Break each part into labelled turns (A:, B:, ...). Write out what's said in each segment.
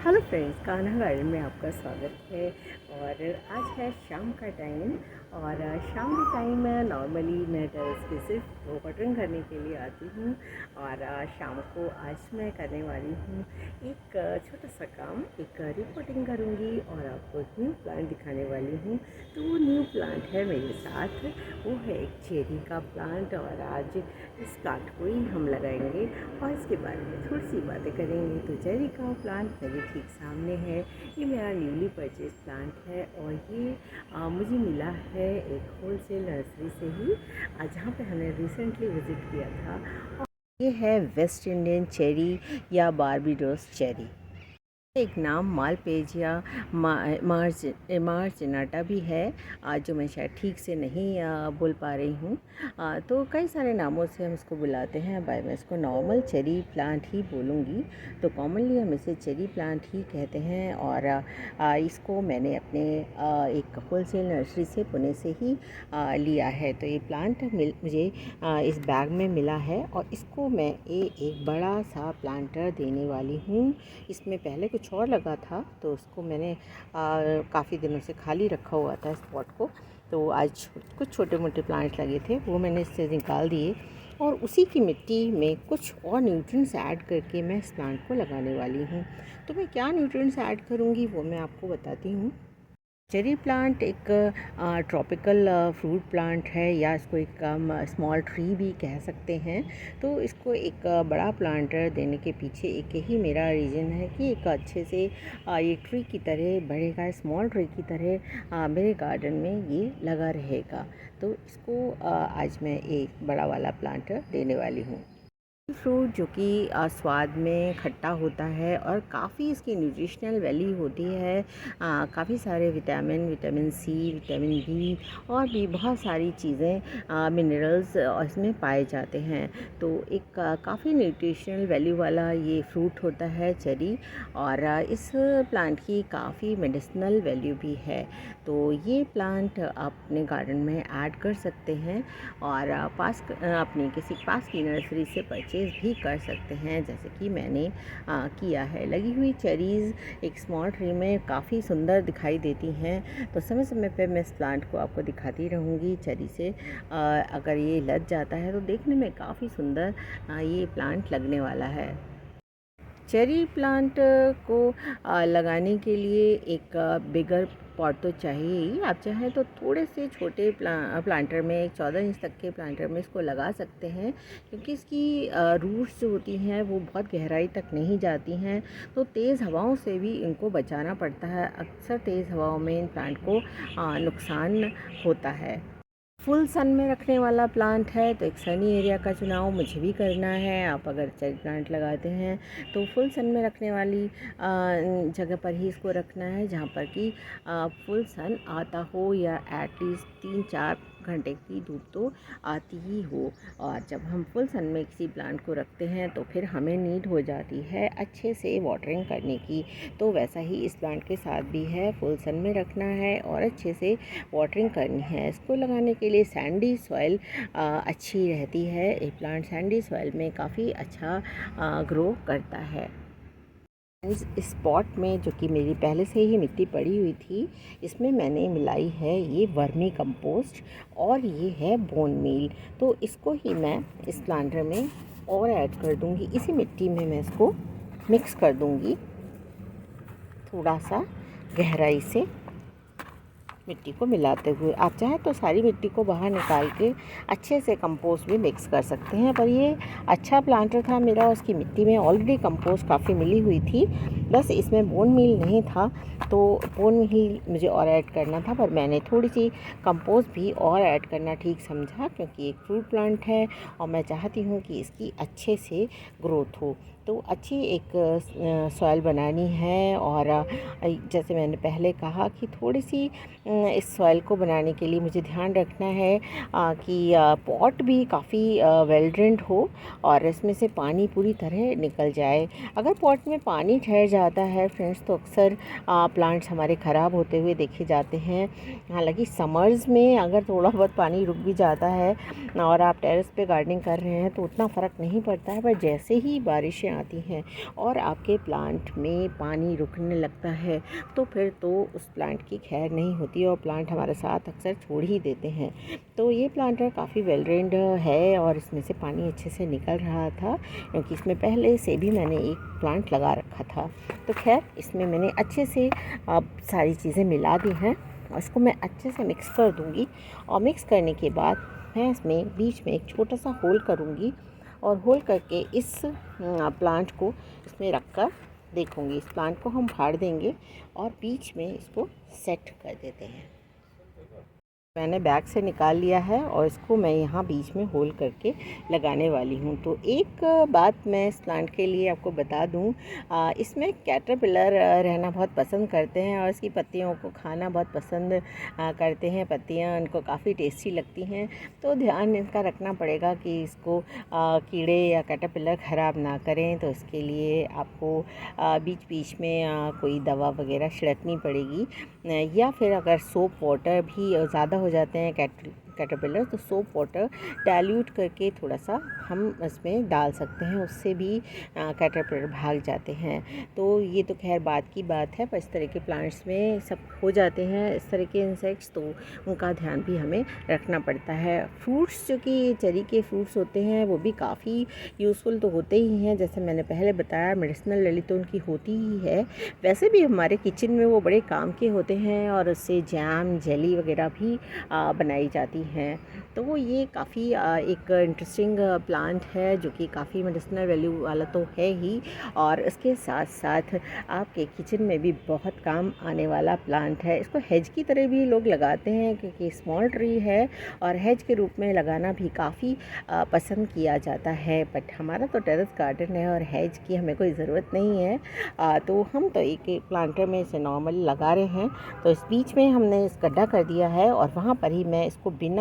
A: Hello friends, Kanha garden में आपका स्वागत है। और आज है शाम का टाइम। और शाम के टाइम में नॉर्मली मैं टेरेस पे सिर्फ वाटरिंग करने के लिए आती हूँ। और शाम को आज मैं करने वाली हूँ एक छोटा सा काम, एक रिपोर्टिंग करूँगी और आपको एक न्यू प्लांट दिखाने वाली हूँ। तो वो न्यू प्लांट है मेरे साथ, वो है एक चेरी का प्लांट। और आज इस प्लांट को ही हम लगाएंगे और इसके बारे में थोड़ी सी बातें करेंगे। तो चेरी का प्लांट मेरे ठीक सामने है। ये मेरा न्यूली परचेज प्लांट है और ये मुझे मिला है एक होलसेल नर्सरी से ही, जहाँ पे हमने रिसेंटली विज़िट किया था। और ये है वेस्ट इंडियन चेरी या बारबेडोस चेरी। एक नाम मालपेजिया मार्जिनाटा भी है, जो मैं शायद ठीक से नहीं बोल पा रही हूँ। तो कई सारे नामों से हम इसको बुलाते हैं, भाई मैं इसको नॉर्मल चेरी प्लांट ही बोलूँगी। तो कॉमनली हम इसे चेरी प्लांट ही कहते हैं। और इसको मैंने अपने एक होलसेल नर्सरी से पुणे से ही लिया है। तो ये प्लांट मुझे इस बैग में मिला है और इसको मैं एक बड़ा सा प्लांटर देने वाली हूँ। इसमें पहले कुछ और लगा था, तो उसको मैंने काफ़ी दिनों से खाली रखा हुआ था स्पॉट को। तो आज कुछ छोटे मोटे प्लांट लगे थे, वो मैंने इससे निकाल दिए और उसी की मिट्टी में कुछ और न्यूट्रिएंट्स ऐड करके मैं इस प्लांट को लगाने वाली हूँ। तो मैं क्या न्यूट्रिएंट्स ऐड करूँगी वो मैं आपको बताती हूँ। चेरी प्लांट एक ट्रॉपिकल फ्रूट प्लांट है, या इसको एक स्मॉल ट्री भी कह सकते हैं। तो इसको एक बड़ा प्लांटर देने के पीछे एक ही मेरा रीज़न है कि एक अच्छे से ये ट्री की तरह बढ़ेगा, स्मॉल ट्री की तरह मेरे गार्डन में ये लगा रहेगा। तो इसको आज मैं एक बड़ा वाला प्लांटर देने वाली हूँ। फ्रूट जो कि स्वाद में खट्टा होता है और काफ़ी इसकी न्यूट्रिशनल वैल्यू होती है। काफ़ी सारे विटामिन सी, विटामिन बी और भी बहुत सारी चीज़ें, मिनरल्स इसमें पाए जाते हैं। तो एक काफ़ी न्यूट्रिशनल वैल्यू वाला ये फ्रूट होता है चेरी। और इस प्लांट की काफ़ी मेडिसिनल वैल्यू भी है। तो ये प्लांट आप अपने गार्डन में ऐड कर सकते हैं और अपने किसी पास की नर्सरी से परचेज भी कर सकते हैं, जैसे कि मैंने किया है। लगी हुई चेरीज़ एक स्मॉल ट्री में काफ़ी सुंदर दिखाई देती हैं। तो समय समय पे मैं इस प्लांट को आपको दिखाती रहूँगी चेरी से। अगर ये लग जाता है तो देखने में काफ़ी सुंदर ये प्लांट लगने वाला है। चेरी प्लांट को लगाने के लिए एक बिगर पॉट तो चाहिए ही। आप चाहें तो थोड़े से छोटे प्लांटर में, एक 14 इंच तक के प्लांटर में इसको लगा सकते हैं, क्योंकि इसकी रूट्स जो होती हैं वो बहुत गहराई तक नहीं जाती हैं। तो तेज़ हवाओं से भी इनको बचाना पड़ता है। अक्सर तेज़ हवाओं में इन प्लांट को नुकसान होता है। फुल सन में रखने वाला प्लांट है, तो एक सनी एरिया का चुनाव मुझे भी करना है। आप अगर चेरी प्लांट लगाते हैं तो फुल सन में रखने वाली जगह पर ही इसको रखना है, जहाँ पर कि फुल सन आता हो, या एटलीस्ट 3-4 घंटे की धूप तो आती ही हो। और जब हम फुल सन में किसी प्लांट को रखते हैं तो फिर हमें नीड हो जाती है अच्छे से वाटरिंग करने की। तो वैसा ही इस प्लांट के साथ भी है, फुल सन में रखना है और अच्छे से वाटरिंग करनी है। इसको लगाने के लिए सैंडी सॉइल अच्छी रहती है। ये प्लांट सैंडी सॉइल में काफ़ी अच्छा ग्रो करता है। इस पॉट में जो कि मेरी पहले से ही मिट्टी पड़ी हुई थी, इसमें मैंने मिलाई है ये वर्मी कंपोस्ट और ये है बोन मील। तो इसको ही मैं इस प्लांटर में और ऐड कर दूंगी। इसी मिट्टी में मैं इसको मिक्स कर दूंगी थोड़ा सा गहराई से मिट्टी को मिलाते हुए। आप चाहें तो सारी मिट्टी को बाहर निकाल के अच्छे से कंपोस्ट भी मिक्स कर सकते हैं, पर ये अच्छा प्लांटर था मेरा, उसकी मिट्टी में ऑलरेडी कंपोस्ट काफ़ी मिली हुई थी। बस इसमें बोन मील नहीं था, तो बोन मील मुझे और ऐड करना था, पर मैंने थोड़ी सी कंपोस्ट भी और ऐड करना ठीक समझा, क्योंकि एक फ्रूट प्लांट है और मैं चाहती हूँ कि इसकी अच्छे से ग्रोथ हो। तो अच्छी एक सॉइल बनानी है। और जैसे मैंने पहले कहा कि थोड़ी सी इस सॉइल को बनाने के लिए मुझे ध्यान रखना है कि पॉट भी काफ़ी वेल ड्रेन्ड हो और इसमें से पानी पूरी तरह निकल जाए। अगर पॉट में पानी ठहर जाता है फ्रेंड्स, तो अक्सर प्लांट्स हमारे ख़राब होते हुए देखे जाते हैं। हालांकि समर्स में अगर थोड़ा बहुत पानी रुक भी जाता है और आप टेरेस पे गार्डनिंग कर रहे हैं तो उतना फ़र्क नहीं पड़ता है, पर जैसे ही बारिशें आती हैं और आपके प्लांट में पानी रुकने लगता है तो फिर तो उस प्लांट की खैर नहीं होती और प्लांट हमारे साथ अक्सर छोड़ ही देते हैं। तो ये प्लांटर काफ़ी वेल ट्रेन्ड है और इसमें से पानी अच्छे से निकल रहा था क्योंकि इसमें पहले से भी मैंने एक प्लांट लगा रखा था। तो खैर इसमें मैंने अच्छे से अब सारी चीज़ें मिला दी हैं और इसको मैं अच्छे से मिक्स कर दूँगी और मिक्स करने के बाद मैं इसमें बीच में एक छोटा सा होल करूँगी और होल करके इस प्लांट को इसमें रख कर देखूँगी। इस प्लांट को हम फाड़ देंगे और बीच में इसको सेट कर देते हैं। मैंने बैग से निकाल लिया है और इसको मैं यहाँ बीच में होल करके लगाने वाली हूँ। तो एक बात मैं इस प्लांट के लिए आपको बता दूँ, इसमें कैटरपिलर रहना बहुत पसंद करते हैं और इसकी पत्तियों को खाना बहुत पसंद करते हैं। पत्तियाँ उनको काफ़ी टेस्टी लगती हैं, तो ध्यान इनका रखना पड़ेगा कि इसको कीड़े या कैटरपिलर ख़राब ना करें। तो इसके लिए आपको बीच बीच में कोई दवा वगैरह छिड़कनी पड़ेगी या फिर अगर सोप वाटर भी ज़्यादा हो जाते हैं कैटरपिलर तो सोप वाटर डाइल्यूट करके थोड़ा सा हम इसमें डाल सकते हैं, उससे भी कैटरपिलर भाग जाते हैं। तो ये तो खैर बात की बात है, पर इस तरह के प्लांट्स में सब हो जाते हैं इस तरह के इंसेक्ट्स, तो उनका ध्यान भी हमें रखना पड़ता है। फ्रूट्स जो कि चेरी के फ्रूट्स होते हैं वो भी काफ़ी यूज़फुल तो होते ही हैं, जैसे मैंने पहले बताया मेडिसिनल वैल्यू तो उनकी होती ही है। वैसे भी हमारे किचन में वो बड़े काम के होते हैं और उससे जैम जेली वगैरह भी बनाई जाती हैं। तो ये काफ़ी एक इंटरेस्टिंग प्लांट है जो कि काफ़ी मेडिसिनल वैल्यू वाला तो है ही, और इसके साथ साथ आपके किचन में भी बहुत काम आने वाला प्लांट है। इसको हेज की तरह भी लोग लगाते हैं क्योंकि स्मॉल ट्री है और हेज के रूप में लगाना भी काफ़ी पसंद किया जाता है। बट हमारा तो टेरेस गार्डन है और हेज की हमें कोई ज़रूरत नहीं है, तो हम तो एक प्लांटर में इसे नॉर्मल लगा रहे हैं। तो इस बीच में हमने इस गड्ढा कर दिया है और वहाँ पर ही मैं इसको बिना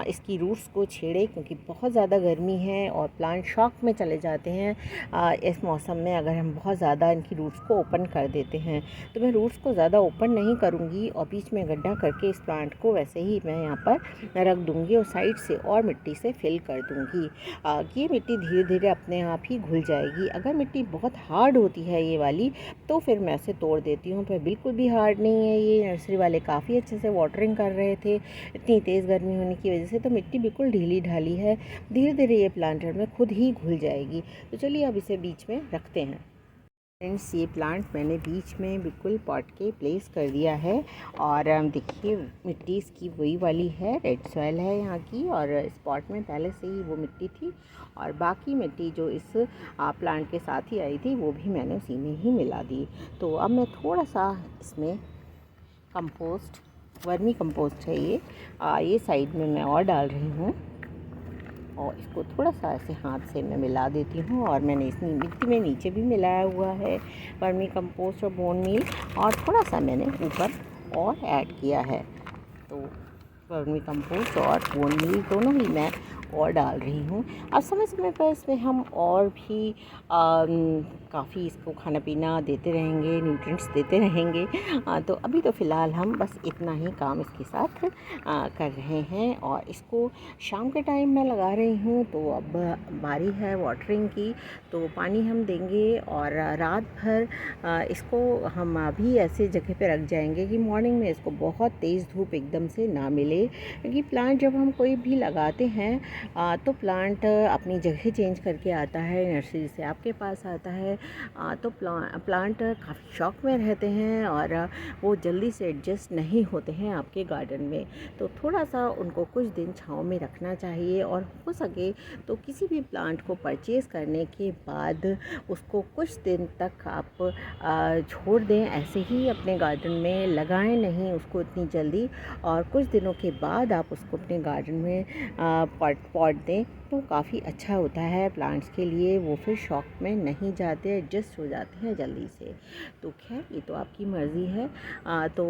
A: इसकी रूट्स को छेड़े, क्योंकि बहुत ज़्यादा गर्मी है और प्लांट शॉक में चले जाते हैं इस मौसम में अगर हम बहुत ज़्यादा इनकी रूट्स को ओपन कर देते हैं। तो मैं रूट्स को ज़्यादा ओपन नहीं करूँगी और बीच में गड्ढा करके इस प्लांट को वैसे ही मैं यहाँ पर रख दूँगी और साइड से और मिट्टी से फिल कर दूँगी। ये मिट्टी धीरे धीरे अपने आप ही घुल जाएगी। अगर मिट्टी बहुत हार्ड होती है ये वाली तो फिर मैं इसे तोड़ देती हूँ, पर बिल्कुल भी हार्ड नहीं है। ये नर्सरी वाले काफ़ी अच्छे से वाटरिंग कर रहे थे, इतनी तेज़ गर्मी होने की वजह से तो मिट्टी बिल्कुल ढीली ढाली है। धीरे धीरे ये प्लांटर में खुद ही घुल जाएगी। तो चलिए अब इसे बीच में रखते हैं। फ्रेंड्स, ये प्लांट मैंने बीच में बिल्कुल पॉट के प्लेस कर दिया है और देखिए मिट्टी इसकी वही वाली है, रेड सॉइल है यहाँ की, और इस पॉट में पहले से ही वो मिट्टी थी और बाकी मिट्टी जो इस प्लांट के साथ ही आई थी वो भी मैंने उसी में ही मिला दी। तो अब मैं थोड़ा सा इसमें कंपोस्ट, वर्मी कंपोस्ट है ये साइड में मैं और डाल रही हूँ और इसको थोड़ा सा ऐसे हाथ से मैं मिला देती हूँ। और मैंने इसमें मिट्टी में नीचे भी मिलाया हुआ है वर्मी कंपोस्ट और बोन मील, और थोड़ा सा मैंने ऊपर और ऐड किया है। तो वर्मी कंपोस्ट और बोन मील दोनों ही मैं और डाल रही हूँ। अब समय समय पर इसमें हम और भी काफ़ी इसको खाना पीना देते रहेंगे, न्यूट्रिएंट्स देते रहेंगे। तो अभी तो फ़िलहाल हम बस इतना ही काम इसके साथ कर रहे हैं और इसको शाम के टाइम मैं लगा रही हूँ। तो अब बारी है वाटरिंग की, तो पानी हम देंगे और रात भर इसको हम अभी ऐसे जगह पे रख जाएंगे कि मॉर्निंग में इसको बहुत तेज़ धूप एकदम से ना मिले, क्योंकि प्लांट जब हम कोई भी लगाते हैं तो प्लांट अपनी जगह चेंज करके आता है, नर्सरी से आपके पास आता है। तो प्लांट काफ़ी शौक में रहते हैं और वो जल्दी से एडजस्ट नहीं होते हैं आपके गार्डन में। तो थोड़ा सा उनको कुछ दिन छांव में रखना चाहिए और हो सके तो किसी भी प्लांट को परचेज़ करने के बाद उसको कुछ दिन तक आप छोड़ दें, ऐसे ही अपने गार्डन में लगाएं नहीं उसको इतनी जल्दी, और कुछ दिनों के बाद आप उसको अपने गार्डन में पॉट दें तो काफ़ी अच्छा होता है प्लांट्स के लिए। वो फिर शॉक में नहीं जाते, एडजस्ट हो जाते हैं जल्दी से। तो खैर ये तो आपकी मर्ज़ी है। तो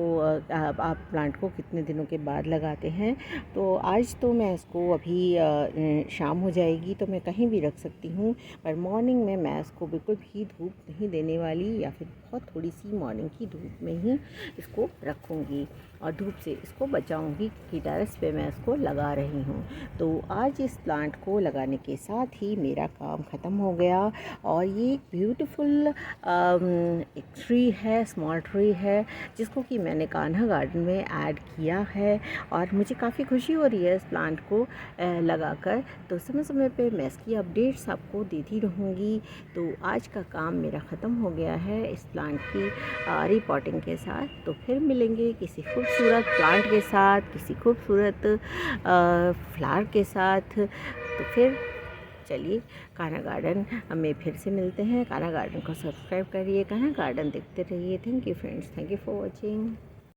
A: आप प्लांट को कितने दिनों के बाद लगाते हैं। तो आज तो मैं इसको अभी शाम हो जाएगी तो मैं कहीं भी रख सकती हूँ, पर मॉर्निंग में मैं इसको बिल्कुल भी धूप नहीं देने वाली, या फिर बहुत थोड़ी सी मॉर्निंग की धूप में ही इसको रखूँगी और धूप से इसको बचाऊँगी कि टेरेस पे मैं इसको लगा रही हूँ। तो आज इस प्लांट को लगाने के साथ ही मेरा काम ख़त्म हो गया। और ये एक ब्यूटीफुल एक ट्री है, स्मॉल ट्री है, जिसको कि मैंने कान्हा गार्डन में ऐड किया है और मुझे काफ़ी खुशी हो रही है इस प्लांट को लगाकर। तो समय समय पे मैं इसकी अपडेट्स आपको देती रहूँगी। तो आज का काम मेरा ख़त्म हो गया है इस प्लांट की रिपोर्टिंग के साथ। तो फिर मिलेंगे किसी खूबसूरत प्लांट के साथ, किसी खूबसूरत फ्लावर के साथ। तो फिर चलिए कान्हा गार्डन में फिर से मिलते हैं। कान्हा गार्डन को सब्सक्राइब करिए, कान्हा गार्डन देखते रहिए। Thank you friends, thank you for watching.